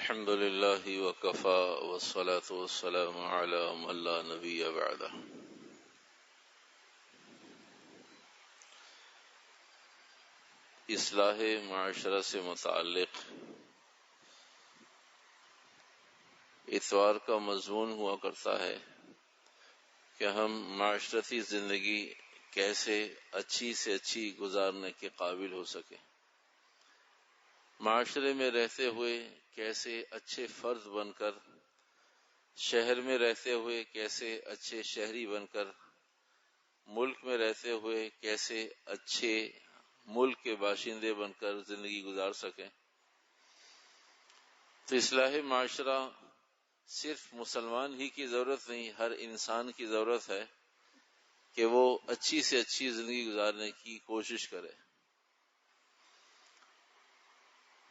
الحمد لله وكفى والصلاة والسلام على من لا نبي بعده. اصلاح معاشرہ سے متعلق اتوار کا مضمون ہوا کرتا ہے کہ ہم معاشرتی زندگی کیسے اچھی سے اچھی گزارنے کے قابل ہو سکیں، معاشرے میں رہتے ہوئے کیسے اچھے فرد بن کر، شہر میں رہتے ہوئے کیسے اچھے شہری بن کر، ملک میں رہتے ہوئے کیسے اچھے ملک کے باشندے بن کر زندگی گزار سکیں۔ تو اصلاح معاشرہ صرف مسلمان ہی کی ضرورت نہیں، ہر انسان کی ضرورت ہے کہ وہ اچھی سے اچھی زندگی گزارنے کی کوشش کرے۔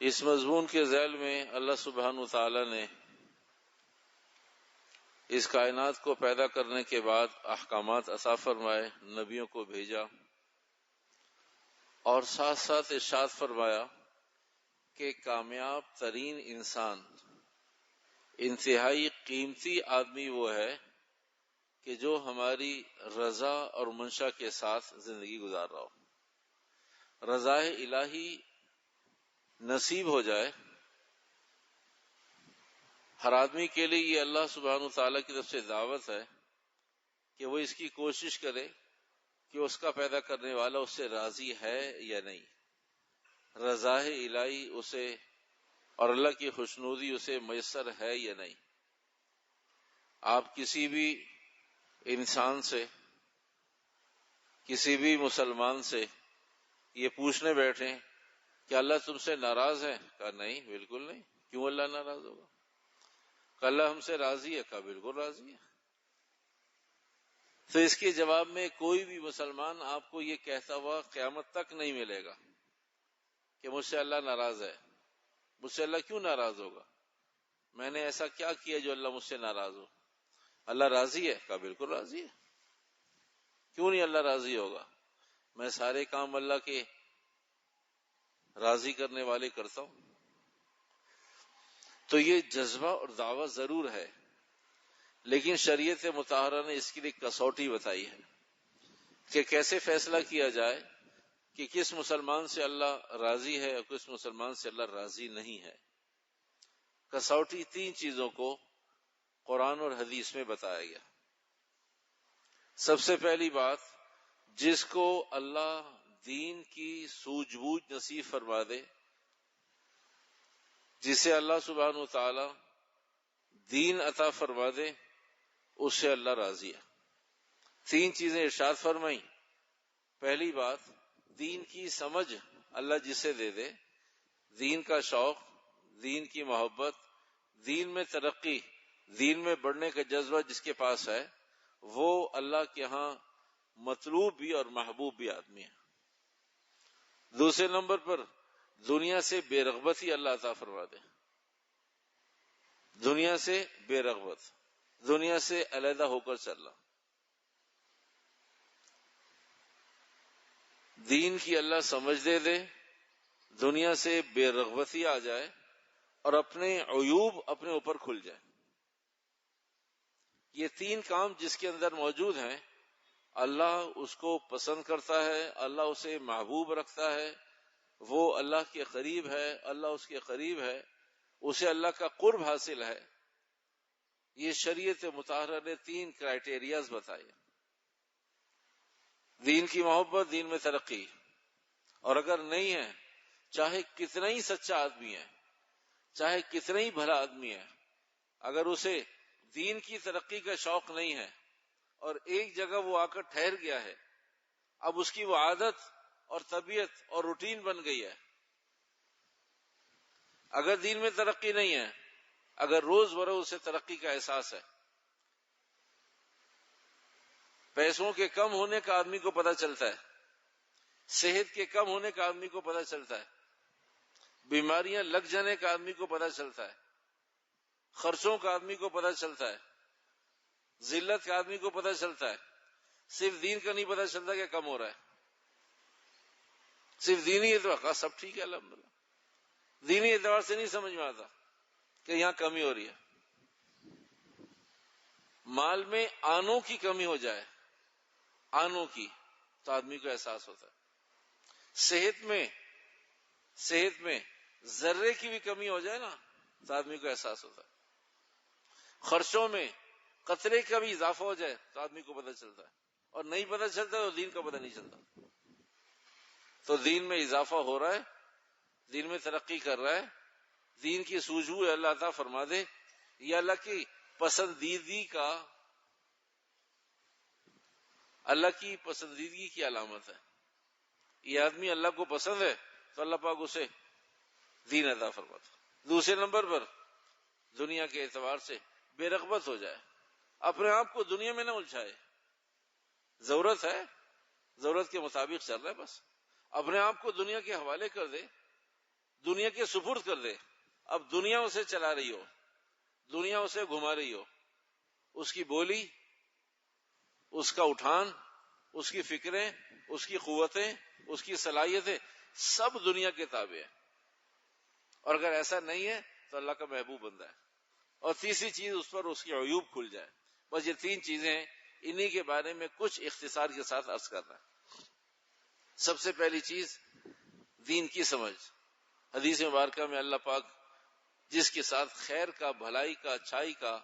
اس مضمون کے ذیل میں اللہ سبحانہ وتعالی نے اس کائنات کو پیدا کرنے کے بعد احکامات عطا فرمائے، نبیوں کو بھیجا، اور ساتھ ساتھ ارشاد فرمایا کہ کامیاب ترین انسان، انتہائی قیمتی آدمی وہ ہے کہ جو ہماری رضا اور منشا کے ساتھ زندگی گزار رہا ہو، رضا الہی نصیب ہو جائے۔ ہر آدمی کے لیے یہ اللہ سبحانہ وتعالیٰ کی طرف سے دعوت ہے کہ وہ اس کی کوشش کرے کہ اس کا پیدا کرنے والا اس سے راضی ہے یا نہیں، رضا الہی اسے اور اللہ کی خوشنودی اسے میسر ہے یا نہیں۔ آپ کسی بھی انسان سے، کسی بھی مسلمان سے یہ پوچھنے بیٹھیں کہ اللہ تم سے ناراض ہے؟ کہا نہیں، بالکل نہیں۔ کیوں اللہ ناراض ہوگا؟ کہ اللہ ہم سے راضی ہے؟ کہا بالکل راضی ہے۔ تو اس کے جواب میں کوئی بھی مسلمان آپ کو یہ کہتا ہوا قیامت تک نہیں ملے گا کہ مجھ سے اللہ ناراض ہے۔ مجھ سے اللہ کیوں ناراض ہوگا؟ میں نے ایسا کیا کیا جو اللہ مجھ سے ناراض ہو؟ اللہ راضی ہے؟ کہا بالکل راضی ہے۔ کیوں نہیں اللہ راضی ہوگا؟ میں سارے کام اللہ کے راضی کرنے والے کرتا ہوں۔ تو یہ جذبہ اور دعوت ضرور ہے، لیکن شریعت مطہرہ نے اس کے لیے کسوٹی بتائی ہے کہ کیسے فیصلہ کیا جائے کہ کس مسلمان سے اللہ راضی ہے اور کس مسلمان سے اللہ راضی نہیں ہے۔ کسوٹی تین چیزوں کو قرآن اور حدیث میں بتایا گیا۔ سب سے پہلی بات، جس کو اللہ دین کی سوجھ بوجھ نصیب فرما دے، جسے اللہ سبحانہ وتعالی دین عطا فرما دے، اس سے اللہ راضی ہے۔ تین چیزیں ارشاد فرمائیں۔ پہلی بات، دین کی سمجھ اللہ جسے دے دے، دین کا شوق، دین کی محبت، دین میں ترقی، دین میں بڑھنے کا جذبہ جس کے پاس ہے، وہ اللہ کے ہاں مطلوب بھی اور محبوب بھی آدمی ہے۔ دوسرے نمبر پر، دنیا سے بے رغبتی اللہ عطا فرما دے، دنیا سے بے رغبت، دنیا سے علیحدہ ہو کر چلنا، دین کی اللہ سمجھ دے دے، دنیا سے بے رغبتی آ جائے اور اپنے عیوب اپنے اوپر کھل جائے۔ یہ تین کام جس کے اندر موجود ہیں، اللہ اس کو پسند کرتا ہے، اللہ اسے محبوب رکھتا ہے، وہ اللہ کے قریب ہے، اللہ اس کے قریب ہے، اسے اللہ کا قرب حاصل ہے۔ یہ شریعت مطہرہ نے تین کرائیٹیریاز بتائے، دین کی محبت، دین میں ترقی، اور اگر نہیں ہے، چاہے کتنا ہی سچا آدمی ہے، چاہے کتنا ہی بھلا آدمی ہے، اگر اسے دین کی ترقی کا شوق نہیں ہے اور ایک جگہ وہ آ کر ٹھہر گیا ہے، اب اس کی وہ عادت اور طبیعت اور روٹین بن گئی ہے۔ اگر دین میں ترقی نہیں ہے، اگر روز بروز اسے ترقی کا احساس ہے، پیسوں کے کم ہونے کا آدمی کو پتہ چلتا ہے، صحت کے کم ہونے کا آدمی کو پتہ چلتا ہے، بیماریاں لگ جانے کا آدمی کو پتہ چلتا ہے، خرچوں کا آدمی کو پتہ چلتا ہے، ذلت کا آدمی کو پتہ چلتا ہے۔ صرف دین کا نہیں پتہ چلتا کہ کم ہو رہا ہے، صرف دینی اعتبار کا سب ٹھیک ہے الحمدللہ، دینی اعتبار سے نہیں سمجھ میں آتا۔ کہ یہاں کمی ہو رہی ہے. مال میں آنوں کی کمی ہو جائے، آنوں کی، تو آدمی کو احساس ہوتا ہے. صحت میں ذرے کی بھی کمی ہو جائے نا تو آدمی کو احساس ہوتا ہے. خرچوں میں قطرے کا بھی اضافہ ہو جائے تو آدمی کو پتہ چلتا ہے، اور نہیں پتہ چلتا تو دین کا پتہ نہیں چلتا. تو دین میں اضافہ ہو رہا ہے، دین میں ترقی کر رہا ہے، دین کی سوجھ بوجھ اللہ عطا فرما دے. یہ اللہ کی پسندیدگی کی علامت ہے. یہ آدمی اللہ کو پسند ہے تو اللہ پاک اسے دین عطا فرماتا. دوسرے نمبر پر دنیا کے اعتبار سے بے رغبت ہو جائے، اپنے آپ کو دنیا میں نہ الجھائے. ضرورت ہے، ضرورت کے مطابق چل رہا ہے، بس اپنے آپ کو دنیا کے حوالے کر دے، دنیا کے سپرد کر دے. اب دنیا اسے چلا رہی ہو، دنیا اسے گھما رہی ہو، اس کی بولی، اس کا اٹھان، اس کی فکریں، اس کی قوتیں، اس کی صلاحیتیں سب دنیا کے تابع ہیں. اور اگر ایسا نہیں ہے تو اللہ کا محبوب بندہ ہے. اور تیسری چیز، اس پر اس کی عیوب کھل جائے. بس یہ تین چیزیں ہیں، انہی کے بارے میں کچھ اختصار کے ساتھ عرض کرنا ہے. سب سے پہلی چیز دین کی سمجھ. حدیث مبارکہ میں اللہ پاک جس کے ساتھ خیر کا، بھلائی کا، اچھائی کا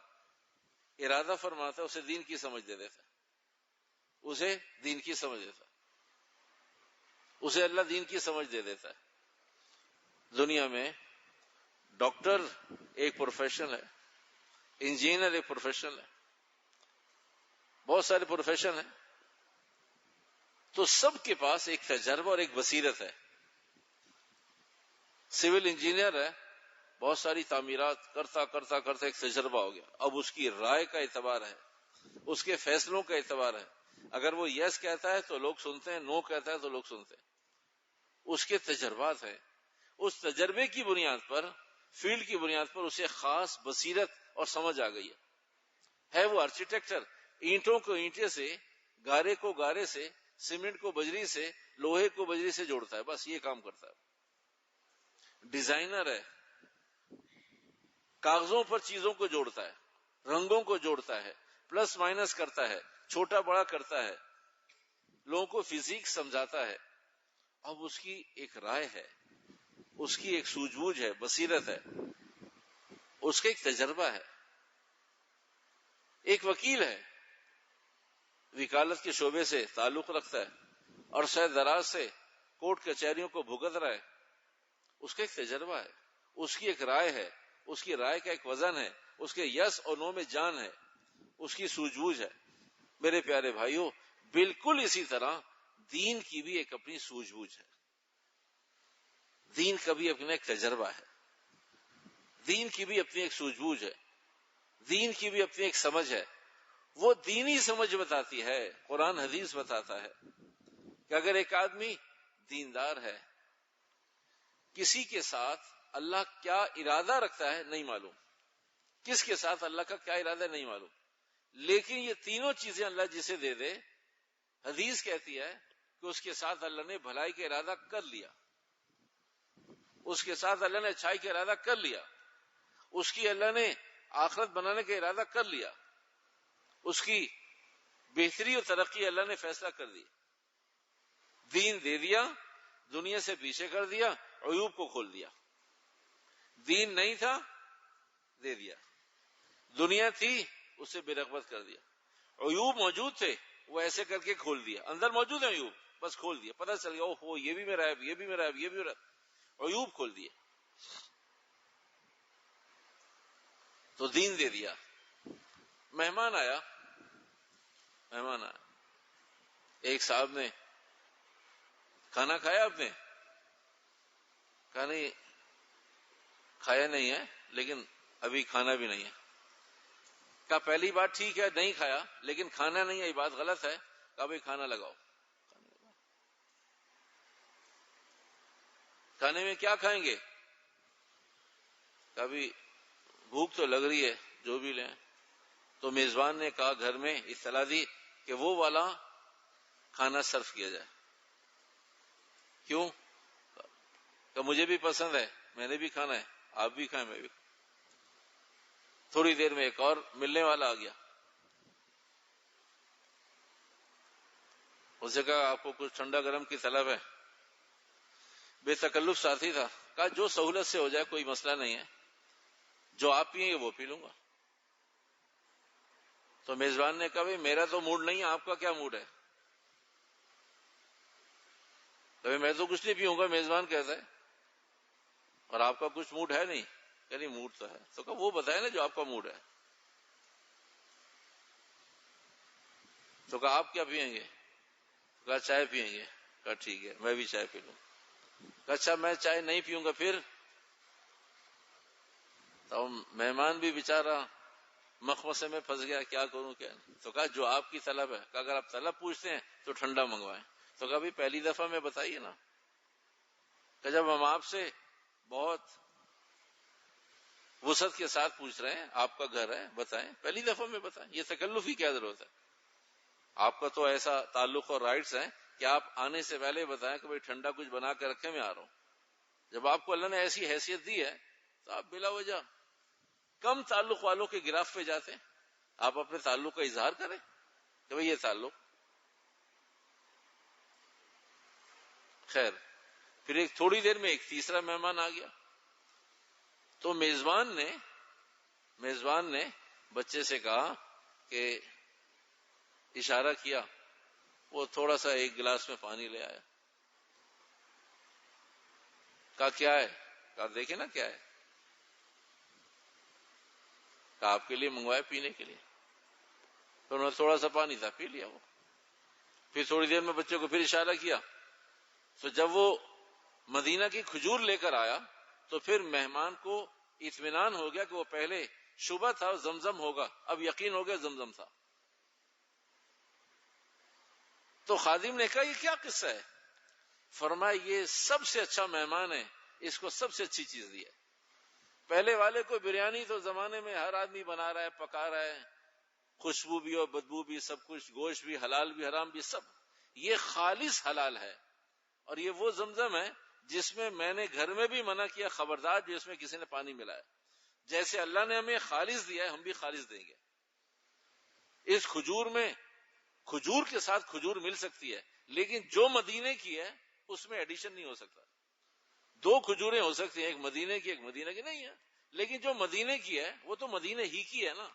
ارادہ فرماتا ہے اسے دین کی سمجھ دے دیتا ہے، اسے دین کی سمجھ دیتا ہے، اسے اللہ دین کی سمجھ دے دیتا ہے. دنیا میں ڈاکٹر ایک پروفیشن ہے، انجینئر ایک پروفیشن ہے، بہت سارے پروفیشن ہیں. تو سب کے پاس ایک تجربہ اور ایک بصیرت ہے. سول انجینئر ہے، بہت ساری تعمیرات کرتا کرتا کرتا ایک تجربہ ہو گیا. اب اس کی رائے کا اعتبار ہے، اس کے فیصلوں کا اعتبار ہے. اگر وہ یس کہتا ہے تو لوگ سنتے ہیں، نو کہتا ہے تو لوگ سنتے ہیں. اس کے تجربات ہیں. اس تجربے کی بنیاد پر، فیلڈ کی بنیاد پر اسے خاص بصیرت اور سمجھ آ گئی ہے. وہ آرکیٹیکچر، اینٹوں کو اینٹے سے، گارے کو گارے سے، سیمنٹ کو بجری سے، لوہے کو بجری سے جوڑتا ہے، بس یہ کام کرتا ہے. ڈیزائنر ہے، کاغذوں پر چیزوں کو جوڑتا ہے، رنگوں کو جوڑتا ہے، پلس مائنس کرتا ہے، چھوٹا بڑا کرتا ہے، لوگوں کو فزیکس سمجھاتا ہے. اب اس کی ایک رائے ہے، اس کی ایک سوجھ بوجھ ہے، بصیرت ہے، اس کا ایک تجربہ ہے. ایک وکیل ہے، وکالت کے شعبے سے تعلق رکھتا ہے اور شاید دراز سے کورٹ کچہریوں کو بھگت رہا ہے. اس کا ایک تجربہ ہے، اس کی ایک رائے ہے، اس کی رائے کا ایک وزن ہے، اس کے یس اور نو میں جان ہے، اس کی سوجھ بوجھ ہے. میرے پیارے بھائیوں، بالکل اسی طرح دین کی بھی ایک اپنی سوجھ بوجھ ہے، دین کا بھی اپنا ایک تجربہ ہے، دین کی بھی اپنی ایک سوجھ بوجھ ہے، دین کی بھی اپنی ایک سمجھ ہے. وہ دینی سمجھ بتاتی ہے، قرآن حدیث بتاتا ہے کہ اگر ایک آدمی دیندار ہے، کسی کے ساتھ اللہ کیا ارادہ رکھتا ہے نہیں معلوم، کس کے ساتھ اللہ کا کیا ارادہ نہیں معلوم، لیکن یہ تینوں چیزیں اللہ جسے دے دے، حدیث کہتی ہے کہ اس کے ساتھ اللہ نے بھلائی کا ارادہ کر لیا، اس کے ساتھ اللہ نے اچھائی کا ارادہ کر لیا، اس کی اللہ نے آخرت بنانے کا ارادہ کر لیا، اس کی بہتری اور ترقی اللہ نے فیصلہ کر دی. دین دے دیا، دنیا سے پیچھے کر دیا، عیوب کو کھول دیا. دین نہیں تھا، دے دیا. دنیا تھی، اسے بے رغبت کر دیا. عیوب موجود تھے، وہ ایسے کر کے کھول دیا. اندر موجود ہے عیوب، بس کھول دیا، پتہ چل گیا اوہ یہ بھی میرا ہے، یہ بھی میرا ہے، یہ بھی میرا ہے. عیوب کھول دیے تو دین دے دیا. مہمان آیا، ایک صاحب نے کھانا کھایا، آپ نے کہا نہیں کھایا نہیں ہے، لیکن ابھی کھانا بھی نہیں ہے. کہا پہلی بات ٹھیک ہے، نہیں کھایا، لیکن کھانا نہیں ہے، یہ بات غلط ہے. کہا بھائی کھانا لگاؤ. کھانے میں کیا کھائیں گے؟ کہا بھی بھوک تو لگ رہی ہے، جو بھی لیں. تو میزبان نے کہا، گھر میں اطلاع دی کہ وہ والا کھانا سرو کیا جائے. کیوں؟ کہ مجھے بھی پسند ہے، میں نے بھی کھانا ہے، آپ بھی کھائیں، میں بھی کھائیں. تھوڑی دیر میں ایک اور ملنے والا آ گیا. اس نے کہا آپ کو کچھ ٹھنڈا گرم کی طلب ہے؟ بے تکلف ساتھی تھا. کہا جو سہولت سے ہو جائے کوئی مسئلہ نہیں ہے، جو آپ پیئیں گے وہ پی لوں گا. تو میزبان نے کہا بھائی میرا تو موڈ نہیں ہے، آپ کا کیا موڈ ہے؟ تو میں تو کچھ نہیں پیوں گا، میزبان کہتا ہے، اور آپ کا کچھ موڈ ہے نہیں؟ کہ نہیں موڈ تو ہے. تو کہا وہ بتائے نا جو آپ کا موڈ ہے. تو کہا آپ کیا پیئیں گے؟ کہا چائے پیئیں گے. کہا ٹھیک ہے میں بھی چائے پی لوں. کہا اچھا میں چائے نہیں پیوں گا پھر؟ تو مہمان بھی بیچارہ مخمسے میں پھنس گیا، کیا کروں کیا نہیں. تو کہا جو آپ کی طلب ہے. کہا اگر آپ طلب پوچھتے ہیں تو ٹھنڈا منگوائیں. تو کہا بھی پہلی دفعہ میں بتائیے نا. کہ جب ہم آپ سے بہت وسعت کے ساتھ پوچھ رہے ہیں، آپ کا گھر ہے بتائیں، پہلی دفعہ میں بتائیں، یہ تکلف ہی کیا ضرورت ہے؟ آپ کا تو ایسا تعلق اور رائٹس ہیں کہ آپ آنے سے پہلے بتائیں کہ بھائی ٹھنڈا کچھ بنا کے رکھے، میں آ رہا ہوں. جب آپ کو اللہ نے ایسی حیثیت دی ہے تو آپ بلا وجہ کم تعلق والوں کے گراف پہ جاتے ہیں. آپ اپنے تعلق کا اظہار کریں کہ بھئی یہ تعلق. خیر پھر ایک تھوڑی دیر میں ایک تیسرا مہمان آ گیا. تو میزبان نے بچے سے کہا کہ اشارہ کیا، وہ تھوڑا سا ایک گلاس میں پانی لے آیا. کہا کیا ہے؟ کہا دیکھیں نا کیا ہے. کہا آپ کے لیے منگوایا پینے کے لیے. تو انہوں نے تھوڑا سا پانی تھا پی لیا وہ. پھر تھوڑی دیر میں بچے کو پھر اشارہ کیا. تو جب وہ مدینہ کی کھجور لے کر آیا تو پھر مہمان کو اطمینان ہو گیا کہ وہ پہلے شبہ تھا زمزم ہوگا، اب یقین ہو گیا زمزم تھا. تو خادم نے کہا یہ کیا قصہ ہے؟ فرمایا یہ سب سے اچھا مہمان ہے، اس کو سب سے اچھی چیز دی ہے. پہلے والے کو بریانی تو زمانے میں ہر آدمی بنا رہا ہے، پکا رہا ہے، خوشبو بھی اور بدبو بھی سب کچھ، گوشت بھی حلال بھی حرام بھی سب. یہ خالص حلال ہے، اور یہ وہ زمزم ہے جس میں نے گھر میں بھی منع کیا، خبردار جو اس میں کسی نے پانی ملایا. جیسے اللہ نے ہمیں خالص دیا ہے ہم بھی خالص دیں گے. اس کھجور میں کھجور کے ساتھ کھجور مل سکتی ہے، لیکن جو مدینے کی ہے اس میں ایڈیشن نہیں ہو سکتا. دو کھجوریں ہو سکتی ہیں، ایک مدینے کی ایک مدینہ کی نہیں ہے، لیکن جو مدینے کی ہے وہ تو مدینے ہی کی ہے نا.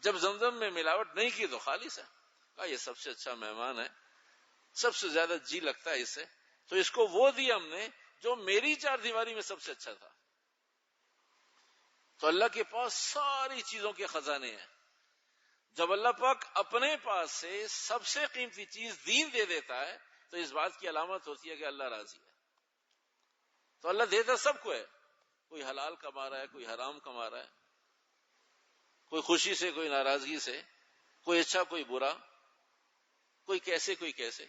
جب زمزم میں ملاوٹ نہیں کی تو خالص ہے. کہا یہ سب سے اچھا مہمان ہے، سب سے زیادہ جی لگتا ہے اس سے، تو اس کو وہ دیا ہم نے جو میری چار دیواری میں سب سے اچھا تھا. تو اللہ کے پاس ساری چیزوں کے خزانے ہیں. جب اللہ پاک اپنے پاس سے سب سے قیمتی چیز دین دے دیتا ہے تو اس بات کی علامت ہوتی ہے کہ اللہ راضی ہے. تو اللہ دیتا سب کو ہے، کوئی حلال کما رہا ہے، کوئی حرام کما رہا ہے، کوئی خوشی سے کوئی ناراضگی سے، کوئی اچھا کوئی برا، کوئی کیسے کوئی کیسے.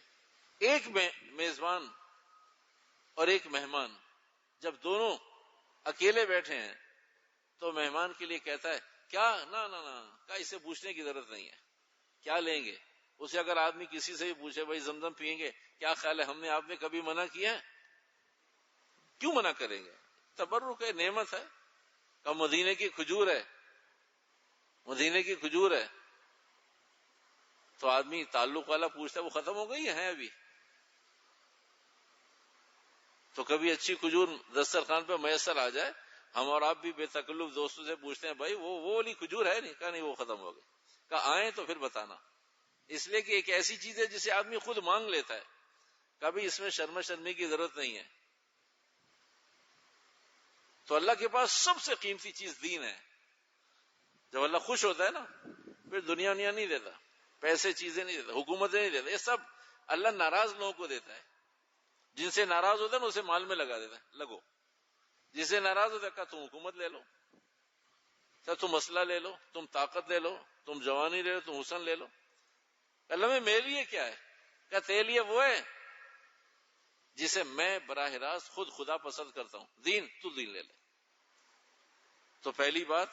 ایک میزبان اور ایک مہمان جب دونوں اکیلے بیٹھے ہیں تو مہمان کے لیے کہتا ہے کیا نہ کیا اسے پوچھنے کی ضرورت نہیں ہے، کیا لیں گے. اسے اگر آدمی کسی سے بھی پوچھے بھائی زمزم پیئیں گے، کیا خیال ہے ہم نے آپ نے کبھی منع کیا ہے؟ کیوں منع کریں گے؟ تبرک ہے، نعمت ہے. کہ مدینے کی کھجور ہے، مدینے کی کھجور ہے. تو آدمی تعلق والا پوچھتا ہے وہ ختم ہو گئی ہے ابھی. تو کبھی اچھی کھجور دسترخوان پہ میسر آ جائے، ہم اور آپ بھی بے تکلف دوستوں سے پوچھتے ہیں بھائی وہ والی کھجور ہے نہیں؟ کہا نہیں وہ ختم ہو گئی. کہا آئیں تو پھر بتانا. اس لیے کہ ایک ایسی چیز ہے جسے آدمی خود مانگ لیتا ہے، کبھی اس میں شرمی کی ضرورت نہیں ہے. تو اللہ کے پاس سب سے قیمتی چیز دین ہے. جب اللہ خوش ہوتا ہے نا پھر دنیا نہیں دیتا، پیسے چیزیں نہیں دیتا، حکومتیں نہیں دیتا، یہ سب اللہ ناراض لوگوں کو دیتا ہے. جن سے ناراض ہوتا ہے نا اسے مال میں لگا دیتا ہے، لگو. جس سے ناراض ہوتا ہے کہا تم حکومت لے لو، تم مسئلہ لے لو، تم طاقت لے لو، تم جوانی لے لو، تم حسن لے لو. اللہ میں میرے لیے کیا ہے؟ کہا تیرے لیے وہ ہے جسے میں براہ راست خود خدا پسند کرتا ہوں، دین. تو دین لے لے. تو پہلی بات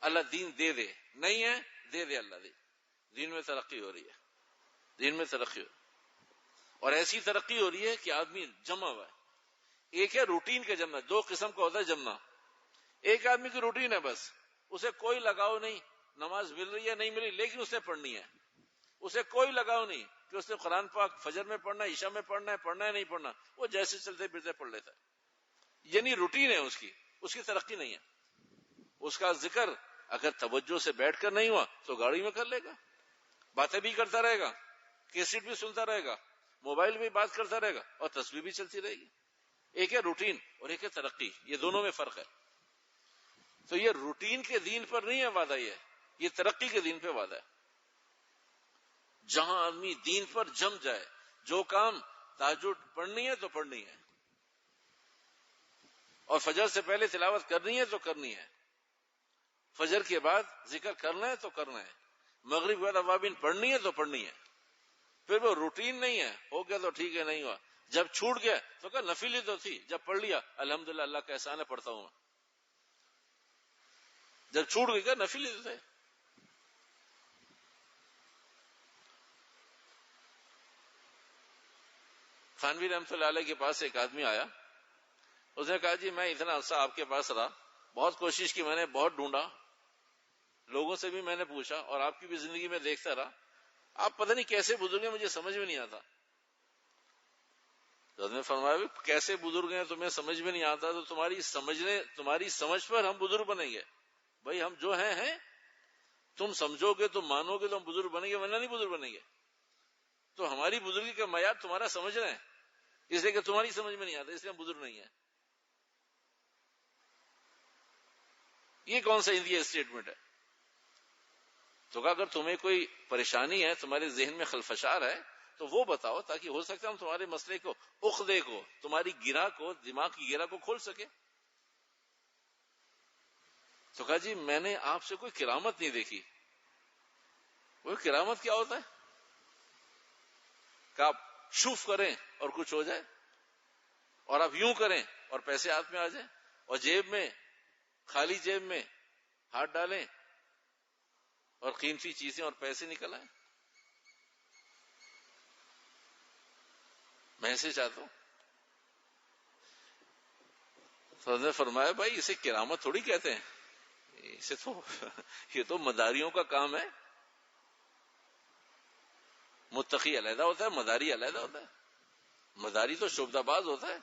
اللہ دین دے دے، نہیں ہے دے دے، اللہ دے. دین میں ترقی ہو رہی ہے، دین میں ترقی ہو رہی ہے، اور ایسی ترقی ہو رہی ہے کہ آدمی جمع ہوا ہے. ایک ہے روٹین کا جمنا، دو قسم کا ہوتا ہے جمنا. ایک آدمی کی روٹین ہے بس، اسے کوئی لگاؤ نہیں نماز مل رہی ہے نہیں ملی، لیکن اس نے پڑھنی ہے. اسے کوئی لگاؤ نہیں کہ اس نے قرآن پاک فجر میں پڑھنا ہے، عشاء میں پڑھنا ہے نہیں پڑھنا، وہ جیسے چلتے پھرتے پڑھ لیتا ہے. یعنی روٹین ہے اس کی ترقی نہیں ہے. اس کا ذکر اگر توجہ سے بیٹھ کر نہیں ہوا تو گاڑی میں کر لے گا، باتیں بھی کرتا رہے گا، کیسٹ بھی سنتا رہے گا، موبائل بھی بات کرتا رہے گا، اور تسبیح بھی چلتی رہے گی. ایک ہے روٹین اور ایک ہے ترقی، یہ دونوں میں فرق ہے. تو یہ روٹین کے دین پر نہیں ہے وعدہ، یہ ترقی کے دین پہ وعدہ ہے. جہاں آدمی دین پر جم جائے، جو کام تہجد پڑھنی ہے تو پڑھنی ہے، اور فجر سے پہلے تلاوت کرنی ہے تو کرنی ہے، فجر کے بعد ذکر کرنا ہے تو کرنا ہے، مغرب کے بعد اوابین پڑھنی ہے تو پڑھنی ہے. پھر وہ روٹین نہیں ہے، ہو گیا تو ٹھیک ہے، نہیں ہوا جب چھوٹ گیا تو کہ نفلی تو تھی، جب پڑھ لیا الحمدللہ اللہ کا احسان ہے پڑھتا ہوں. جب چھوٹ گئی کہ نفلی تو تھے. تھانوی رحمۃ اللہ علیہ کے پاس ایک آدمی آیا، اس نے کہا جی میں اتنا عرصہ آپ کے پاس رہا، بہت کوشش کی میں نے، بہت ڈھونڈا، لوگوں سے بھی میں نے پوچھا، اور آپ کی بھی زندگی میں دیکھتا رہا، آپ پتہ نہیں کیسے بزرگ ہیں، مجھے سمجھ میں نہیں آتا. تو اس نے فرمایا بھی کیسے بزرگ ہیں تمہیں سمجھ میں نہیں آتا، تو تمہاری سمجھ پر ہم بزرگ بنیں گے. بھائی ہم جو ہیں تم سمجھو گے، تم مانو گے تو ہم بزرگ بنیں گے، ورنہ نہیں بزرگ بنیں گے. تو ہماری بزرگی کا معیار تمہارا سمجھنا ہے، اس لیے کہ تمہاری سمجھ میں نہیں آتا اس لیے ہم بزرگ نہیں ہیں. یہ کون سا انڈیا اسٹیٹمنٹ ہے؟ تو کہا اگر تمہیں کوئی پریشانی ہے، تمہارے ذہن میں خلفشار ہے تو وہ بتاؤ، تاکہ ہو سکتا ہے ہم تمہارے مسئلے کو، عقدے کو، تمہاری گرہ کو، دماغ کی گرہ کو کھول سکے. تو کہا جی میں نے آپ سے کوئی کرامت نہیں دیکھی. وہ کرامت کیا ہوتا ہے؟ کہ آپ شوف کریں اور کچھ ہو جائے، اور آپ یوں کریں اور پیسے ہاتھ میں آ جائیں، اور جیب میں، خالی جیب میں ہاتھ ڈالیں اور قیمتی چیزیں اور پیسے نکل آئیں. میں ایسے چاہتا ہوں. تو نے فرمایا بھائی اسے کرامت تھوڑی کہتے ہیں، اسے تو یہ تو مداریوں کا کام ہے. متقی علیحدہ ہوتا ہے، مداری علیحدہ ہوتا ہے. مداری تو شعبدہ باز ہوتا ہے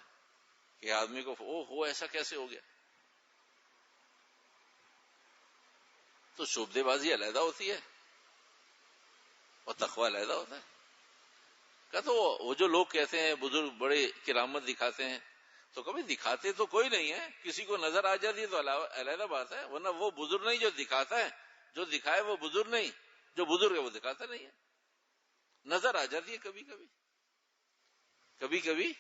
کہ آدمی کو او ہو ایسا کیسے ہو گیا. تو شعبدے بازی علیحدہ ہوتی ہے اور تقوی علیحدہ ہوتا ہے. کہ تو وہ جو لوگ کہتے ہیں بزرگ بڑے کرامت دکھاتے ہیں، تو کبھی دکھاتے تو کوئی نہیں ہے، کسی کو نظر آ جاتی ہے تو علیحدہ بات ہے، ورنہ وہ بزرگ نہیں جو دکھاتا ہے، جو دکھائے وہ بزرگ نہیں، جو بزرگ ہے وہ دکھاتا نہیں ہے. نظر آ جاتی ہے کبھی کبھی، کبھی کبھی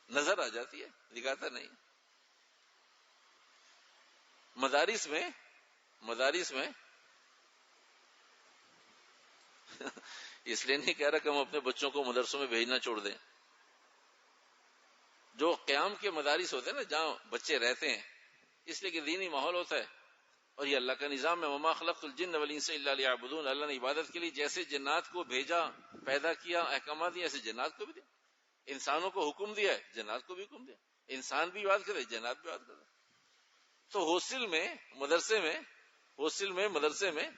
نظر آ جاتی ہے، دکھاتا نہیں. مدارس میں اس لیے نہیں کہہ رہا کہ ہم اپنے بچوں کو مدرسوں میں بھیجنا چھوڑ دیں. جو قیام کے مدارس ہوتے ہیں نا، جہاں بچے رہتے ہیں، اس لیے کہ دینی ماحول ہوتا ہے، اور یہ اللہ کا نظام ہے. وما خلقت الجن والانس الا لیعبدون. اللہ نے عبادت کے لیے جیسے جنات کو بھیجا، پیدا کیا، احکامات دیا، ایسے جنات کو بھی دیا. انسانوں کو حکم دیا ہے، جنات کو بھی حکم دیا. انسان بھی بات کرے، جنات بھی بات کرے. تو ہاسٹل میں مدرسے میں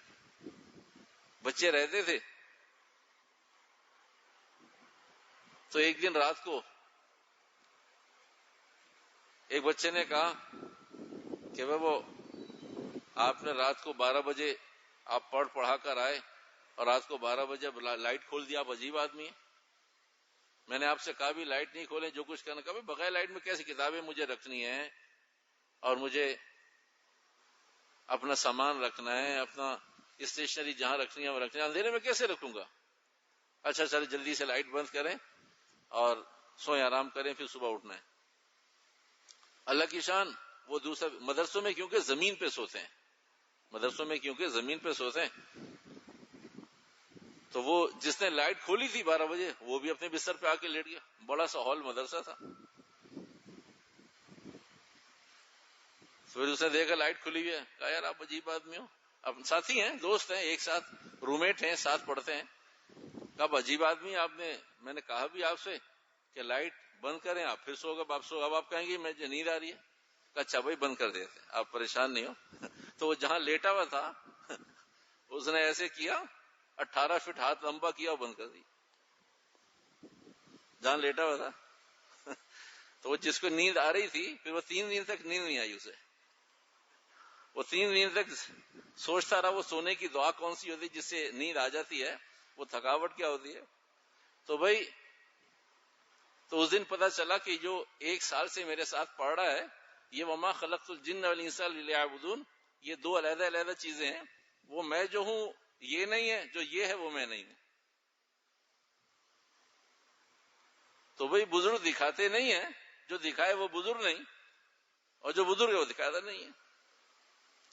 بچے رہتے تھے. تو ایک دن رات کو ایک بچے نے کہا کہ وہ آپ نے رات کو 12 بجے آپ پڑھا کر آئے اور رات کو 12 بجے لائٹ کھول دیا، آپ عجیب آدمی ہیں. میں نے آپ سے کہا بھی لائٹ نہیں کھولیں، جو کچھ کرنا. کہا بغیر لائٹ میں کیسی کتابیں مجھے رکھنی ہیں، اور مجھے اپنا سامان رکھنا ہے، اپنا اسٹیشنری جہاں رکھنی ہے وہ رکھنی ہے، اندھیرے میں کیسے رکھوں گا. اچھا چلے جلدی سے لائٹ بند کریں اور سوئیں، آرام کریں، پھر صبح اٹھنا ہے. اللہ کی شان. وہ دوسرا مدرسوں میں کیونکہ زمین پہ سوتے ہیں، تو وہ جس نے لائٹ کھولی تھی 12 بجے وہ بھی اپنے بستر پہ آ کے لیٹ گیا. بڑا سا ہال مدرسہ تھا. پھر اس نے دیکھا لائٹ کھلی ہوئی ہے، کہا یار آپ عجیب آدمی ہو. اب ساتھی ہیں، دوست ہیں، ایک ساتھ رومیٹ ہیں، ساتھ پڑھتے ہیں. کب عجیب آدمی میں نے کہا بھی آپ سے کہ لائٹ بند کریں، آپ پھر سو گئے. اب آپ کہیں گے مجھے نیند آ رہی ہے. کہا اچھا بھائی بند کر دیتے آپ پریشان نہیں ہو. تو وہ جہاں لیٹا ہوا تھا اس نے ایسے کیا 18 فٹ ہاتھ لمبا کیا اور بند کر دی جہاں لیٹا ہوا تھا. تو وہ جس کو نیند آ رہی تھی پھر وہ 3 دن تک نیند نہیں آئی اسے. وہ 3 دن تک سوچتا رہا وہ سونے کی دعا کون سی ہوتی جس سے نیند آ جاتی ہے, وہ تھکاوٹ کیا ہوتی ہے. تو بھائی تو اس دن پتا چلا کہ جو 1 سال سے میرے ساتھ پڑھ رہا ہے یہ وما خلقت الجن والانس الا ليعبدون, یہ 2 علیحدہ علیحدہ چیزیں ہیں. وہ میں جو ہوں یہ نہیں ہے, جو یہ ہے وہ میں نہیں ہوں. تو بھائی بزرگ دکھاتے نہیں ہیں, جو دکھائے وہ بزرگ نہیں, اور جو بزرگ ہے وہ دکھاتا نہیں ہے.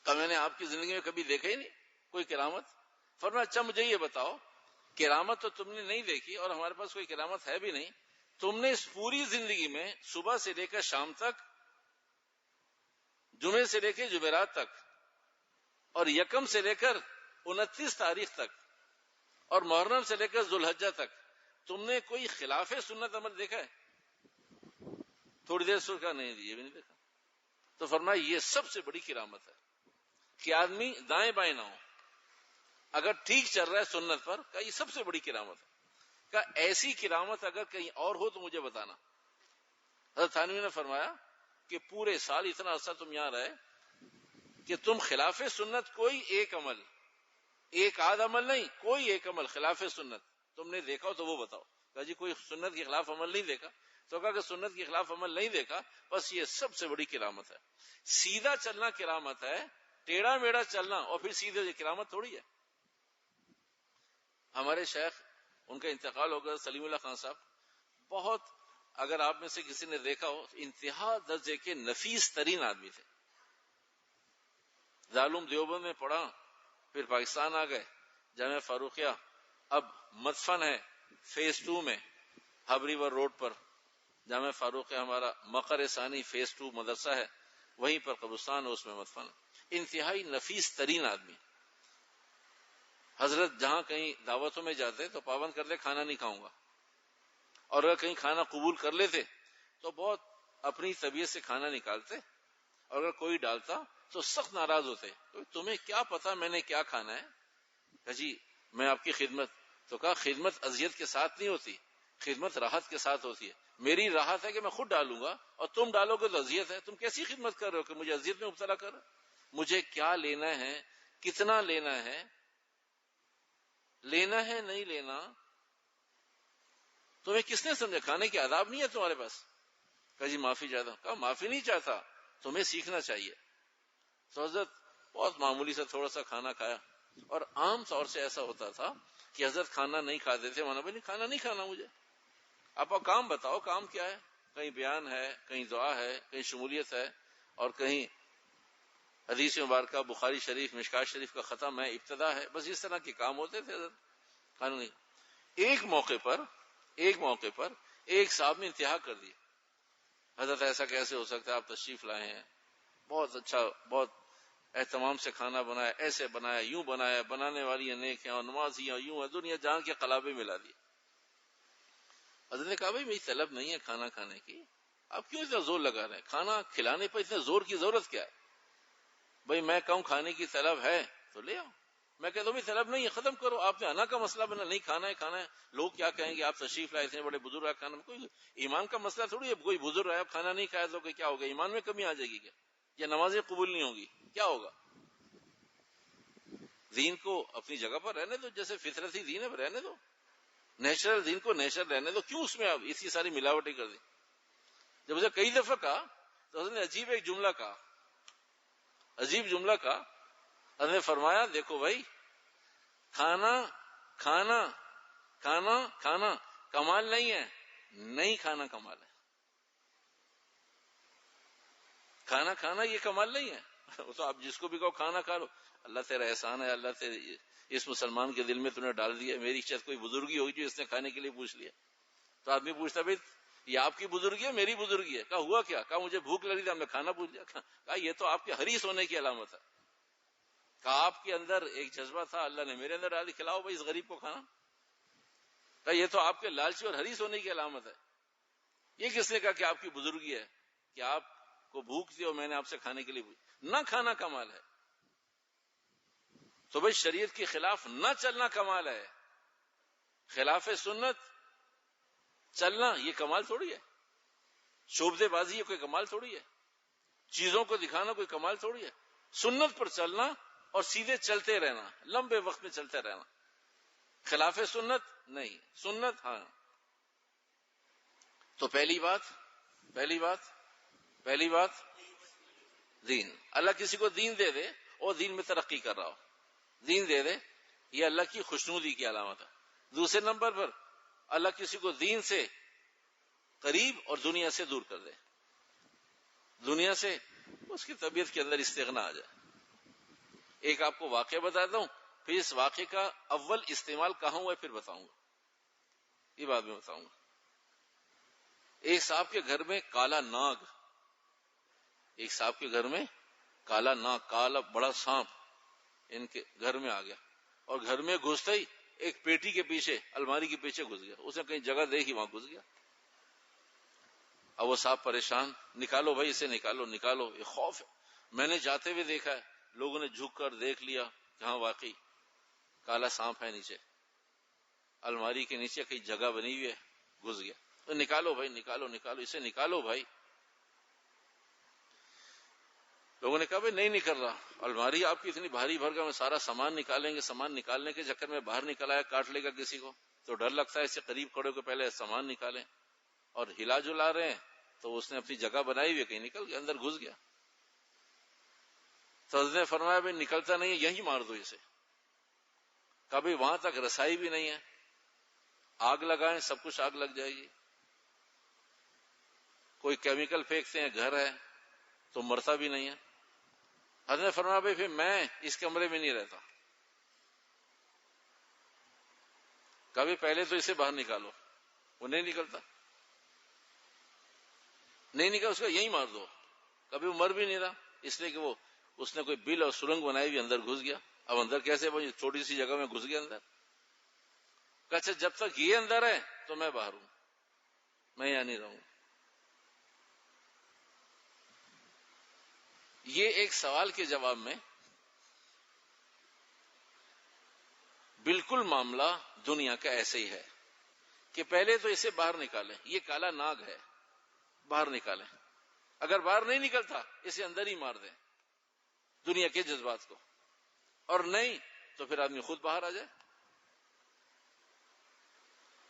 کہ میں نے آپ کی زندگی میں کبھی دیکھا ہی نہیں کوئی کرامت. فرمایا اچھا مجھے یہ بتاؤ, کرامت تو تم نے نہیں دیکھی اور ہمارے پاس کوئی کرامت ہے بھی نہیں, تم نے اس پوری زندگی میں صبح سے لے کر شام تک, جمعے سے لے کے جمعرات تک, اور یکم سے لے کر 29 تاریخ تک, اور محرم سے لے کر ذوالحجہ تک, تم نے کوئی خلاف سنت عمل دیکھا ہے؟ تھوڑی دیر سر کا نہیں, یہ بھی نہیں دیکھا. تو فرمایا یہ سب سے بڑی کرامت ہے کہ آدمی دائیں بائیں نہ ہو, اگر ٹھیک چل رہا ہے سنت پر, کہ یہ سب سے بڑی کرامت ہے. کہ ایسی کرامت اگر کہیں اور ہو تو مجھے بتانا. حضرت تھانوی نے فرمایا کہ پورے سال اتنا عرصہ تم یہاں رہے کہ تم خلاف سنت کوئی ایک عمل, ایک آدھ عمل نہیں, کوئی ایک عمل خلاف سنت تم نے دیکھا ہو تو وہ بتاؤ. کہا جی کوئی سنت کے خلاف عمل نہیں دیکھا. تو کہا کہ سنت کے خلاف عمل نہیں دیکھا, بس یہ سب سے بڑی کرامت ہے. سیدھا چلنا کرامت ہے, ٹیڑھا میڑھا چلنا اور پھر سیدھے, یہ کرامت تھوڑی ہے. ہمارے شیخ ان کا انتقال ہو گیا, سلیم اللہ خان صاحب, بہت, اگر آپ میں سے کسی نے دیکھا ہو, انتہا درجے کے نفیس ترین آدمی تھے. دارالعلوم دیوبند میں پڑھا, پھر پاکستان آ گئے, جامعہ فاروقیہ, اب مدفن ہے فیز 2 میں ہب ریور روڈ پر. جامعہ فاروقیہ ہمارا مقر ثانی فیز 2 مدرسہ ہے, وہیں پر قبرستان ہے, اس میں مدفن ہے. انتہائی نفیس ترین آدمی. حضرت جہاں کہیں دعوتوں میں جاتے تو پابند کر لے کھانا نہیں کھاؤں گا, اور اگر کہیں کھانا قبول کر لیتے تو بہت اپنی طبیعت سے کھانا نکالتے, اور اگر کوئی ڈالتا تو سخت ناراض ہوتے. تو تمہیں کیا پتا میں نے کیا کھانا ہے؟ کہ جی میں آپ کی خدمت. تو کہا خدمت اذیت کے ساتھ نہیں ہوتی, خدمت راحت کے ساتھ ہوتی ہے. میری راحت ہے کہ میں خود ڈالوں گا, اور تم ڈالو گے تو اذیت ہے. تم کیسی خدمت کر رہے ہو کہ مجھے اذیت میں مبتلا کر رہے ہو؟ مجھے کیا لینا ہے, کتنا لینا ہے, لینا ہے نہیں لینا, تمہیں کس نے سمجھا؟ کھانے کے آداب نہیں ہے تمہارے پاس؟ کہا جی معافی چاہتا ہوں. کہا معافی نہیں چاہتا, تمہیں سیکھنا چاہیے. تو حضرت بہت معمولی سا تھوڑا سا کھانا کھایا, اور عام طور سے ایسا ہوتا تھا کہ حضرت کھانا نہیں کھاتے تھے. مانا بھائی کھانا نہیں کھانا مجھے, آپ کام بتاؤ, کام کیا ہے؟ کہیں بیان ہے, کہیں دعا ہے, کہیں شمولیت ہے, اور کہیں حدیث مبارکہ بخاری شریف مشکات شریف کا ختم ہے, ابتدا ہے. بس اس طرح کے کام ہوتے تھے حضرت. کھانا نہیں. ایک موقع پر ایک صاحب نے انتہا کر دی. حضرت ایسا کیسے ہو سکتا ہے, آپ تشریف لائے ہیں, بہت اچھا, بہت اہتمام سے کھانا بنایا, ایسے بنایا, یوں بنایا, بنانے والی نیک ہیں اور نمازی ہیں, یوں ہے, دنیا جان کے قلابے ملا دی. حضرت نے کہا بھائی میری طلب نہیں ہے کھانا کھانے کی, آپ کیوں اتنا زور لگا رہے ہیں؟ کھانا کھلانے پر اتنے زور کی ضرورت کیا ہے؟ بھائی میں کہوں کھانے کی طلب ہے تو لے آؤ, میں کہتا ہوں بھی طلب نہیں ہے, ختم کرو. آپ نے انا کا مسئلہ بنا, نہیں کھانا ہے کھانا ہے, لوگ کیا کہیں گے, آپ تشریف لائے تھے, بڑے بزرگ ہے, کھانا کوئی ایمان کا مسئلہ تھوڑی ہے. کوئی بزرگ ہے کھانا نہیں کھایا تو کیا ہوگا, ایمان میں کمی آ جائے گی کیا, یا نمازیں قبول نہیں ہوگی, کیا ہوگا؟ دین کو اپنی جگہ پر رہنے دو, جیسے فطرتی دین ہے رہنے دو, نیچرل دین کو نیچرل رہنے دو. کیوں اس میں آپ اتنی ساری ملاوٹیں کر دی؟ جب مجھے کئی دفعہ کہا تو حضرت نے عجیب ایک جملہ کہا, عجیب جملہ کہا. حضرت نے فرمایا دیکھو بھائی, کھانا کھانا کھانا کھانا کمال نہیں ہے, نہیں کھانا کمال ہے. کھانا کھانا یہ کمال نہیں ہے. وہ تو آپ جس کو بھی کہو کھانا کھا لو, اللہ تیرا احسان ہے, اللہ تیرے اس مسلمان کے دل میں تم نے ڈال دیا. میری شاید کوئی بزرگی ہوگی جو اس نے کھانے کے لیے پوچھ لیا. تو آدمی پوچھتا بھائی یہ آپ کی بزرگی ہے میری بزرگی ہے؟ کہا ہوا کیا؟ کہا مجھے بھوک لگی تھی, ہم نے کھانا پوچھ لیا. کہا یہ تو آپ کے حریص ہونے کی علامت ہے. کہا آپ کے اندر ایک جذبہ تھا, اللہ نے میرے اندر ڈال, کھلاؤ بھائی اس غریب کو کھانا. کہا یہ تو آپ کے لالچی اور حریص ہونے کی علامت ہے. یہ کس نے کہا کہ آپ کی بزرگی ہے؟ کہ آپ کو بھوک تھی اور میں نے آپ سے کھانے کے لیے نہ کھانا کمال ہے. تو بھائی شریعت کے خلاف نہ چلنا کمال ہے. خلاف سنت چلنا یہ کمال تھوڑی ہے. شعبدے بازی یہ کوئی کمال تھوڑی ہے. چیزوں کو دکھانا کوئی کمال تھوڑی ہے. سنت پر چلنا اور سیدھے چلتے رہنا، لمبے وقت میں چلتے رہنا. خلاف سنت نہیں، سنت ہاں. تو پہلی بات دین. اللہ کسی کو دین دے دے اور دین میں ترقی کر رہا ہو، دین دے دے، یہ اللہ کی خوشنودی کی علامت ہے. دوسرے نمبر پر اللہ کسی کو دین سے قریب اور دنیا سے دور کر دے. دنیا سے اس کی طبیعت کے اندر استغنا آ جائے. ایک آپ کو واقعہ بتاتا ہوں، پھر اس واقعے کا اول استعمال کہاں ہوا ہے پھر بتاؤں گا، یہ بات میں بتاؤں گا. ایک صاحب کے گھر میں کالا ناگ، ایک صاحب کے گھر میں کالا ناگ، کالا بڑا سانپ ان کے گھر میں آ گیا، اور گھر میں گھستے ہی ایک پیٹی کے پیچھے، الماری کے پیچھے گھس گیا. اس نے کہیں جگہ دیکھی وہاں گھس گیا. اب وہ صاحب پریشان، نکالو بھائی اسے، نکالو نکالو. یہ خوف ہے. میں نے جاتے ہوئے دیکھا ہے، لوگوں نے جھک کر دیکھ لیا کہ ہاں واقعی کالا سانپ ہے نیچے، الماری کے نیچے کہیں جگہ بنی ہوئی ہے، گھس گیا. تو نکالو بھائی، نکالو نکالو اسے، نکالو بھائی. لوگوں نے کہا بھائی نہیں نکل رہا، الماری آپ کی اتنی بھاری بھر گیا، میں سارا سامان نکالیں گے، سامان نکالنے کے چکر میں باہر نکل آیا، کاٹ لے گا کسی کو، تو ڈر لگتا ہے. اس سے قریب کھڑے کو پہلے سامان نکالیں، اور ہلا جلا رہے ہیں تو اس نے اپنی جگہ بنائی ہوئی، کہیں نکل گیا، اندر گھس گیا. تو حضرت نے فرمایا بھائی نکلتا نہیں ہے، یہی مار دو اسے. کبھی وہاں تک رسائی بھی نہیں ہے، آگ لگائیں سب کچھ آگ لگ جائے گی. کوئی کیمیکل پھینکتے ہیں، گھر ہے تو مرتا بھی نہیں ہے. حضرت نے فرمایا بھائی پھر میں اس کمرے میں نہیں رہتا. کبھی پہلے تو اسے باہر نکالو، وہ نہیں نکلتا، نہیں نکل، اس کو یہی مار دو. کبھی وہ مر بھی نہیں رہا، اس لیے کہ وہ اس نے کوئی بل اور سرنگ بنائی ہوئی، اندر گھس گیا. اب اندر کیسے بھائی، چھوٹی سی جگہ میں گھس گیا اندر. اچھا جب تک یہ اندر ہے تو میں باہر ہوں، میں یہاں نہیں رہوں. یہ ایک سوال کے جواب میں بالکل معاملہ دنیا کا ایسے ہی ہے کہ پہلے تو اسے باہر نکالیں، یہ کالا ناگ ہے، باہر نکالیں. اگر باہر نہیں نکلتا اسے اندر ہی مار دیں دنیا کے جذبات کو، اور نہیں تو پھر آدمی خود باہر آ جائے.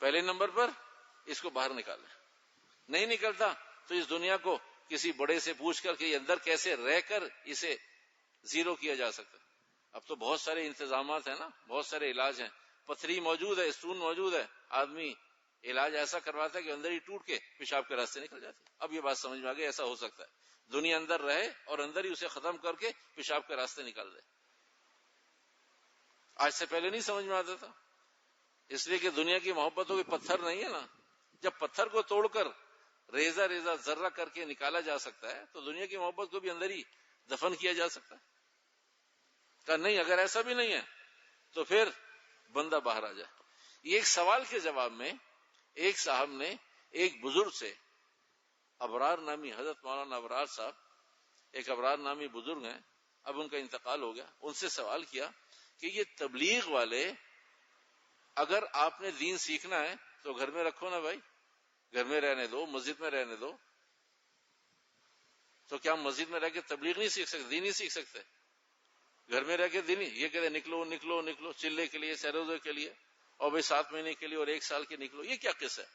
پہلے نمبر پر اس کو باہر نکالیں. نہیں نکلتا تو اس دنیا کو کسی بڑے سے پوچھ کر کہ یہ اندر کیسے رہ کر اسے زیرو کیا جا سکتا. اب تو بہت سارے انتظامات ہیں نا، بہت سارے علاج ہیں، پتھری موجود ہے، استون موجود ہے، آدمی علاج ایسا کرواتا ہے کہ اندر ہی ٹوٹ کے پیشاب کے راستے نکل جاتے. اب یہ بات سمجھ میں آ گئی، ایسا ہو سکتا ہے دنیا اندر رہے اور اندر ہی اسے ختم کر کے پیشاب کے راستے نکال دے. آج سے پہلے نہیں سمجھ میں آتا تھا، اس لیے کہ دنیا کی محبتوں کے پتھر نہیں ہے نا. جب پتھر کو توڑ کر ریزہ ریزہ ذرہ کر کے نکالا جا سکتا ہے تو دنیا کی محبت کو بھی اندر ہی دفن کیا جا سکتا ہے. کہ نہیں، اگر ایسا بھی نہیں ہے تو پھر بندہ باہر آ جائے. یہ ایک سوال کے جواب میں ایک صاحب نے ایک بزرگ سے، ابرار نامی حضرت مولانا ابرار صاحب ایک ابرار نامی بزرگ ہیں، اب ان کا انتقال ہو گیا، ان سے سوال کیا کہ یہ تبلیغ والے، اگر آپ نے دین سیکھنا ہے تو گھر میں رکھو نا بھائی، گھر میں رہنے دو، مسجد میں رہنے دو. تو کیا ہم مسجد میں رہ کے تبلیغ نہیں سیکھ سکتے، دین نہیں سیکھ سکتے؟ گھر میں رہ کے دین یہ کہتے ہیں نکلو نکلو نکلو، چلے کے لیے، سروزے کے لیے، اور بھائی 7 مہینے کے لیے اور 1 سال کے نکلو، یہ کیا قصہ ہے؟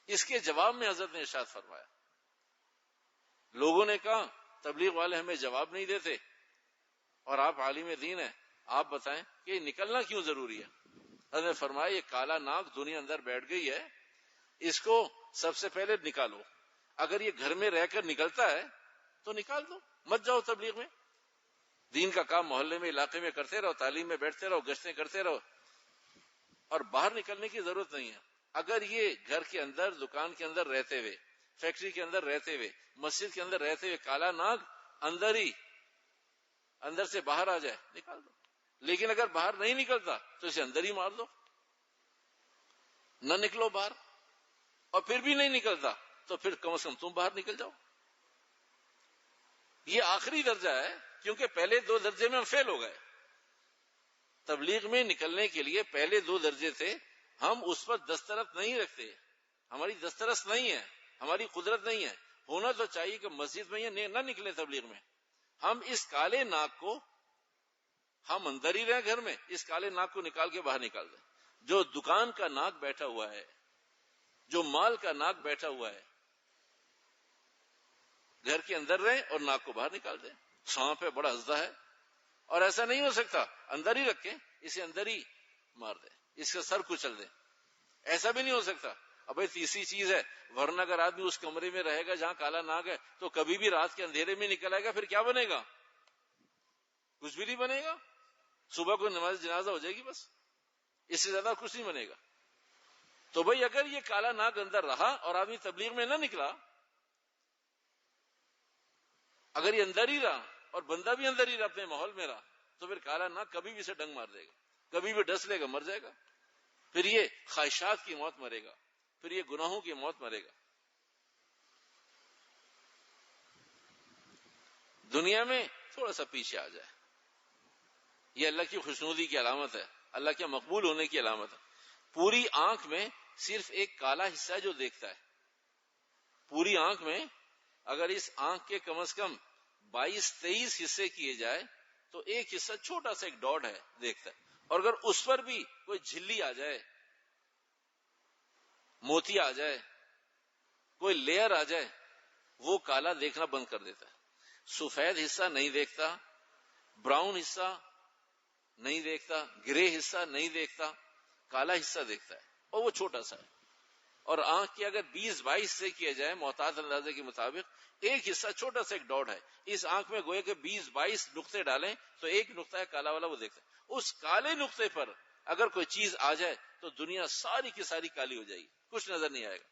اس کے جواب میں حضرت نے ارشاد فرمایا، لوگوں نے کہا تبلیغ والے ہمیں جواب نہیں دیتے اور آپ عالم دین ہیں، آپ بتائیں کہ یہ نکلنا کیوں ضروری ہے. حضرت نے فرمایا یہ کالا ناگ دنیا اندر بیٹھ گئی ہے، اس کو سب سے پہلے نکالو. اگر یہ گھر میں رہ کر نکلتا ہے تو نکال دو، مت جاؤ تبلیغ میں. دین کا کام محلے میں، علاقے میں کرتے رہو، تعلیم میں بیٹھتے رہو، گشتیں کرتے رہو، اور باہر نکلنے کی ضرورت نہیں ہے. اگر یہ گھر کے اندر، دکان کے اندر رہتے ہوئے، فیکٹری کے اندر رہتے ہوئے، مسجد کے اندر رہتے ہوئے کالا ناگ اندر سے باہر آ جائے، نکال دو. لیکن اگر باہر نہیں نکلتا تو اسے اندر ہی مار دو، نہ نکلو باہر. اور پھر بھی نہیں نکلتا تو پھر کم از کم تم باہر نکل جاؤ. یہ آخری درجہ ہے، کیونکہ پہلے 2 درجے میں ہم فیل ہو گئے. تبلیغ میں نکلنے کے لیے پہلے 2 درجے تھے، ہم اس پر دسترس نہیں رکھتے، ہماری دسترس نہیں ہے، ہماری قدرت نہیں ہے. ہونا تو چاہیے کہ مسجد میں یہ نہ نکلے تبلیغ میں. ہم اس کالے ناک کو، ہم اندر ہی رہیں گھر میں، اس کالے ناک کو نکال کے باہر نکال دیں. جو دکان کا ناک بیٹھا ہوا ہے، جو مال کا ناک بیٹھا ہوا ہے، گھر کے اندر رہیں اور ناک کو باہر نکال دیں. سانپ ہے، بڑا ہزدہ ہے، اور ایسا نہیں ہو سکتا، اندر ہی رکھیں، اسے اندر ہی مار دیں، اس کا سر کچل دیں. ایسا بھی نہیں ہو سکتا. اب بھائی تیسری چیز ہے، ورنہ اگر آدمی اس کمرے میں رہے گا جہاں کالا ناگ ہے تو کبھی بھی رات کے اندھیرے میں نکل آئے گا، پھر کیا بنے گا؟ کچھ بھی نہیں بنے گا. صبح کو نماز جنازہ ہو جائے گی، بس، اس سے زیادہ کچھ نہیں بنے گا. تو بھائی اگر یہ کالا ناگ اندر رہا اور آدمی تبلیغ میں نہ نکلا، اگر یہ اندر ہی رہا اور بندہ بھی اندر ہی رہا، اپنے ماحول میں رہا، تو پھر کالا ناگ کبھی بھی اسے ڈنگ مار دے گا، کبھی بھی ڈس لے گا، مر جائے گا. پھر یہ خواہشات کی موت مرے گا، پھر یہ گناہوں کی موت مرے گا. دنیا میں تھوڑا سا پیچھے آ جائے، یہ اللہ کی خوشنودی کی علامت ہے، اللہ کے مقبول ہونے کی علامت ہے. پوری آنکھ میں صرف ایک کالا حصہ ہے جو دیکھتا ہے. پوری آنکھ میں اگر اس آنکھ کے کم از کم 22-23 حصے کیے جائے تو ایک حصہ چھوٹا سا ایک ڈاٹ ہے دیکھتا ہے. اور اگر اس پر بھی کوئی جھلی آ جائے، موتی آ جائے، کوئی لیئر آ جائے، وہ کالا دیکھنا بند کر دیتا ہے. سفید حصہ نہیں دیکھتا، براؤن حصہ نہیں دیکھتا، گرے حصہ نہیں دیکھتا، کالا حصہ دیکھتا ہے، اور وہ چھوٹا سا ہے. اور آنکھ کی اگر 20-22 سے کیا جائے محتاط اندازے کے مطابق، ایک حصہ چھوٹا سا ایک ڈاٹ ہے. اس آنکھ میں گوئے کہ 20-22 نقطے ڈالیں تو ایک نقطہ ہے کالا والا، وہ دیکھتا ہے. اس کالے نقطے پر اگر کوئی چیز آ جائے تو دنیا ساری کی ساری کالی ہو جائے گی، کچھ نظر نہیں آئے گا.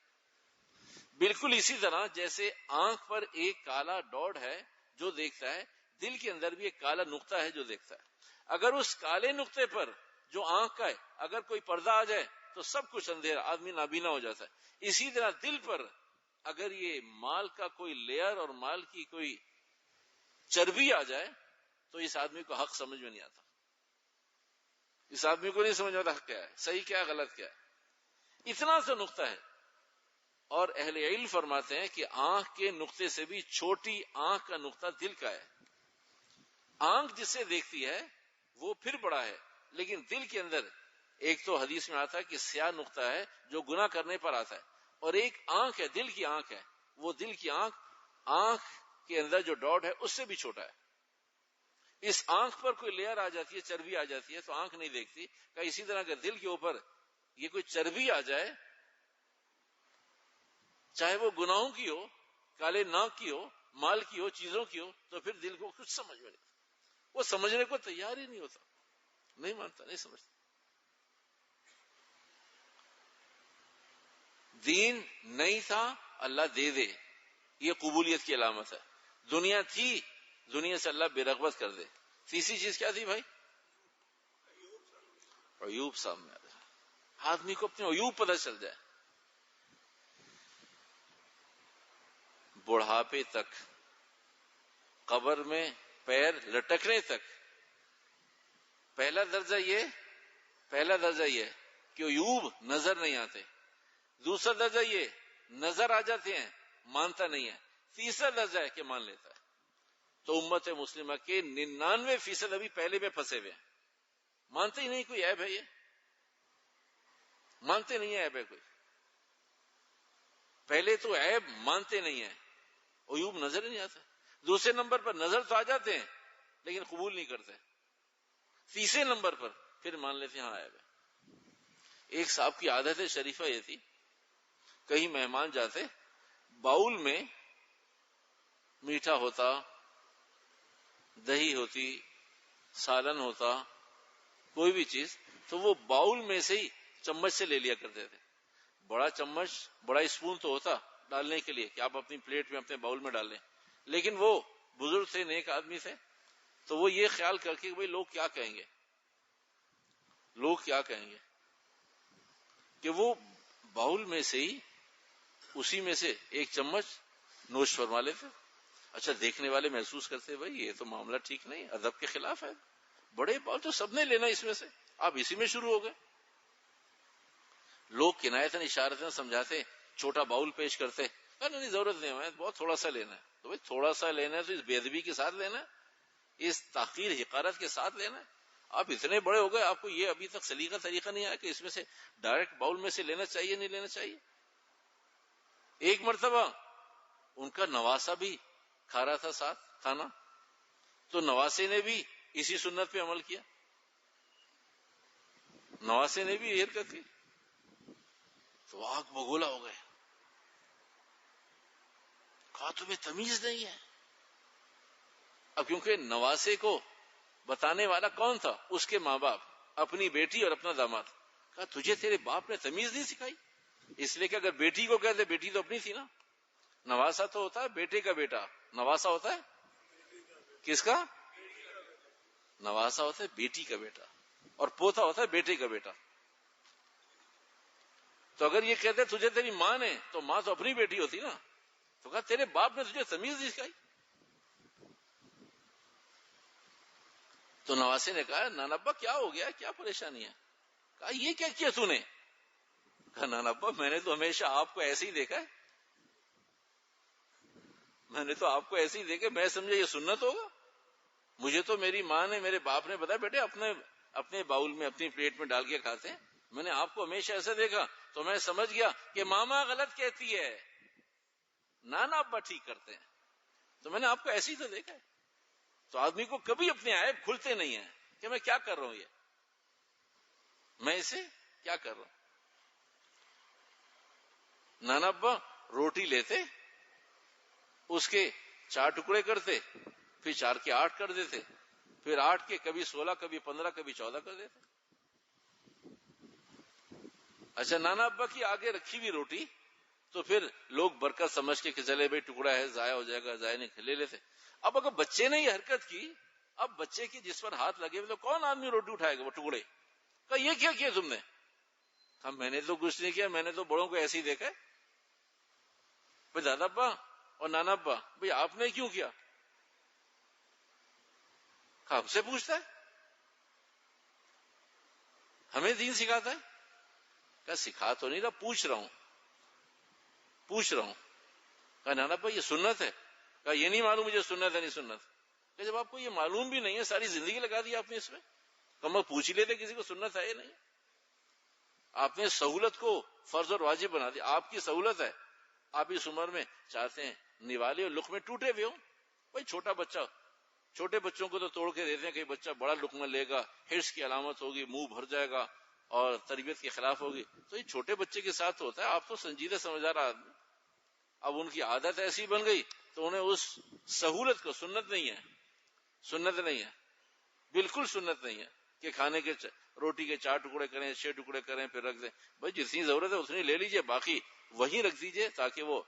بالکل اسی طرح جیسے آنکھ پر ایک کالا ڈاٹ ہے جو دیکھتا ہے، دل کے اندر بھی ایک کالا نقطہ ہے جو دیکھتا ہے. اگر اس کالے نقطے پر جو آنکھ کا ہے اگر کوئی پردہ آ جائے تو سب کچھ اندھیرا، آدمی نابینا ہو جاتا ہے. اسی طرح دل پر اگر یہ مال کا کوئی لیئر اور مال کی کوئی چربی آ جائے تو اس آدمی کو حق سمجھ میں نہیں آتا. اس آدمی کو نہیں سمجھ میں آتا حق کیا ہے، صحیح کیا ہے، غلط کیا ہے. اتنا سا نقطہ ہے. اور اہل علم فرماتے ہیں کہ آنکھ کے نقطے سے بھی چھوٹی آنکھ کا نقطہ دل کا ہے. آنکھ جسے دیکھتی ہے وہ پھر بڑا ہے، لیکن دل کے اندر ایک تو حدیث میں آتا ہے کہ سیاہ نقطہ ہے جو گناہ کرنے پر آتا ہے، اور ایک آنکھ ہے، دل کی آنکھ ہے، وہ دل کی آنکھ کے اندر جو ڈاٹ ہے اس سے بھی چھوٹا ہے. اس آنکھ پر کوئی لیئر آ جاتی ہے، چربی آ جاتی ہے تو آنکھ نہیں دیکھتی. کہ اسی طرح اگر دل کے اوپر یہ کوئی چربی آ جائے، چاہے وہ گناہوں کی ہو، کالے ناک کی ہو، مال کی ہو، چیزوں کی ہو، تو پھر دل کو کچھ سمجھ میں نہیں، وہ سمجھنے کو تیار ہی نہیں ہوتا، نہیں مانتا، نہیں سمجھتا. دین نہیں تھا، اللہ دے دے، یہ قبولیت کی علامت ہے. دنیا تھی، دنیا سے اللہ بے رغبت کر دے. تیسری چیز کیا تھی بھائی؟ عیوب سامنے آ جائے، آدمی کو اپنے عیوب پتہ چل جائے. بڑھاپے تک، قبر میں پیر لٹکنے تک پہلا درجہ یہ کہ عیوب نظر نہیں آتے. دوسرا درجہ یہ نظر آ جاتے ہیں، مانتا نہیں ہے. تیسرا درجہ ہے کہ مان لیتا ہے. تو امت مسلمہ کے 99% ابھی پہلے میں پھنسے ہوئے ہیں، مانتے ہی نہیں کوئی عیب ہے، یہ مانتے نہیں ہے عیب ہے کوئی. پہلے تو عیب مانتے نہیں ہیں، عیوب نظر ہی نہیں آتا. دوسرے نمبر پر نظر تو آ جاتے ہیں لیکن قبول نہیں کرتے. تیسرے نمبر پر پھر مان لیتے ہیں ہاں عیب ہے. ایک صاحب کی عادت شریفہ یہ تھی، کہیں مہمان جاتے، باؤل میں میٹھا ہوتا، دہی ہوتی، سالن ہوتا، کوئی بھی چیز، تو وہ باؤل میں سے ہی چمچ سے لے لیا کرتے تھے. بڑا چمچ، بڑا اسپون تو ہوتا ڈالنے کے لیے کہ آپ اپنی پلیٹ میں، اپنے باؤل میں ڈال لیں، لیکن وہ بزرگ تھے، نیک آدمی تھے، تو وہ یہ خیال کر کے بھئی لوگ کیا کہیں گے، لوگ کیا کہیں گے، کہ وہ باؤل میں سے ہی اسی میں سے ایک چمچ نوش فرما لیتے. اچھا دیکھنے والے محسوس کرتے بھائی یہ تو معاملہ ٹھیک نہیں، ادب کے خلاف ہے، بڑے باؤل تو سب نے لینا اس میں سے، آپ اسی میں شروع ہو گئے. لوگ کنایتاً اشارتاً سمجھاتے، چھوٹا باؤل پیش کرتے، نہیں ضرورت نہیں ہے، بہت تھوڑا سا لینا ہے. تو بھائی تھوڑا سا لینا ہے تو اس بے ادبی کے ساتھ لینا ہے، اس تحقیر حقارت کے ساتھ لینا ہے. آپ اتنے بڑے ہو گئے، آپ کو یہ ابھی تک سلیقہ طریقہ نہیں آیا کہ اس میں سے ڈائریکٹ باؤل میں سے لینا چاہیے نہیں لینا چاہیے. ایک مرتبہ ان کا نواسا بھی کھا رہا تھا ساتھ کھانا، تو نواسے نے بھی اسی سنت پہ عمل کیا، نواسے نے بھی حرکت کی، تو آگ بگولا ہو گئے. کہا تمہیں تمیز نہیں ہے. اب کیونکہ نواسے کو بتانے والا کون تھا؟ اس کے ماں باپ، اپنی بیٹی اور اپنا داماد. کہا تجھے تیرے باپ نے تمیز نہیں سکھائی؟ اس لیے کہ اگر بیٹی کو کہتے، بیٹی تو اپنی تھی نا. نواسا تو ہوتا ہے بیٹے کا بیٹا، نواسا ہوتا ہے کس کا؟ نواسا ہوتا ہے بیٹی کا بیٹا، اور پوتا ہوتا ہے بیٹے کا بیٹا. تو اگر یہ کہتے تجھے تیری ماں نے، تو ماں تو اپنی بیٹی ہوتی نا. تو کہا تیرے باپ نے تجھے تمیز نہیں سکھائی؟ تو نواسے نے کہا نانا ابا کیا ہو گیا، کیا پریشانی ہے؟ کہا یہ کیا کیا تو نے؟ کہا نانا ابا میں نے تو ہمیشہ آپ کو ایسے ہی دیکھا ہے، میں نے تو آپ کو ایسے ہی دیکھا، میں سمجھا یہ سنت ہوگا. مجھے تو میری ماں نے، میرے باپ نے بتایا بیٹے اپنے باؤل میں اپنی پلیٹ میں ڈال کے کھاتے ہیں. میں نے آپ کو ہمیشہ ایسا دیکھا تو میں سمجھ گیا کہ ماما غلط کہتی ہے، نانا ابا ٹھیک کرتے ہیں، تو میں نے آپ کو ایسے ہی تو دیکھا ہے. تو آدمی کو کبھی اپنے عیب کھلتے نہیں ہیں کہ میں کیا کر رہا ہوں، یہ میں اسے کیا کر رہا ہوں. نانا ابا روٹی لیتے، اس کے 4 ٹکڑے کرتے، پھر 4 کے 8 کر دیتے، پھر 8 کے کبھی 16 کبھی 15 کبھی 14 کر دیتے. اچھا نانا ابا کی آگے رکھی ہوئی روٹی تو پھر لوگ برکت سمجھ کے کہ چلے بھائی ٹکڑا ہے ضائع ہو جائے گا، ضائع نہیں، لے لیتے. اب اگر بچے نے یہ حرکت کی، اب بچے کی جس پر ہاتھ لگے ہوئے تو کون آدمی روٹی اٹھائے گا وہ ٹکڑے؟ کہا یہ کیا کیا تم نے؟ کہا میں نے تو کچھ نہیں کیا، میں نے تو بڑوں کو ایسے ہی دیکھا ہے. بھائی دادا ابا اور نانا ابا بھائی آپ نے کیوں کیا؟ کہا ہم سے پوچھتا ہے، ہمیں دین سکھاتا ہے؟ کہا سکھا تو نہیں رہا، پوچھ رہا ہوں. کہا نانا ابا یہ سنت ہے. کہا یہ نہیں معلوم مجھے سنت ہے نہیں سنت. کہ جب آپ کو یہ معلوم بھی نہیں ہے، ساری زندگی لگا دی آپ نے اس میں، کم آپ پوچھ ہی لیتے کسی کو سنت ہے یا نہیں. آپ نے سہولت کو فرض اور واجب بنا دیا. آپ کی سہولت ہے، آپ اس عمر میں چاہتے ہیں نوالے اور لقمے ٹوٹے ہوئے ہوں. بھائی چھوٹا بچہ، چھوٹے بچوں کو تو توڑ کے دیتے ہیں کہ بچہ بڑا لقمہ لے گا، حرص کی علامت ہوگی، منہ بھر جائے گا اور تربیت کے خلاف ہوگی. تو یہ چھوٹے بچے کے ساتھ ہوتا ہے. آپ تو سنجیدہ سمجھدار آدمی، اب ان کی عادت ایسی بن گئی تو انہیں اس سہولت کو، سنت نہیں ہے، سنت نہیں ہے، بالکل سنت نہیں ہے کہ کھانے کے روٹی کے 4 ٹکڑے کریں، 6 ٹکڑے کریں پھر رکھ دیں. بھائی جتنی ضرورت ہے اتنی لے لیجئے، باقی وہیں رکھ دیجئے تاکہ وہ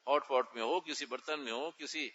ہاٹ پاٹ میں ہو، کسی برتن میں ہو، کسی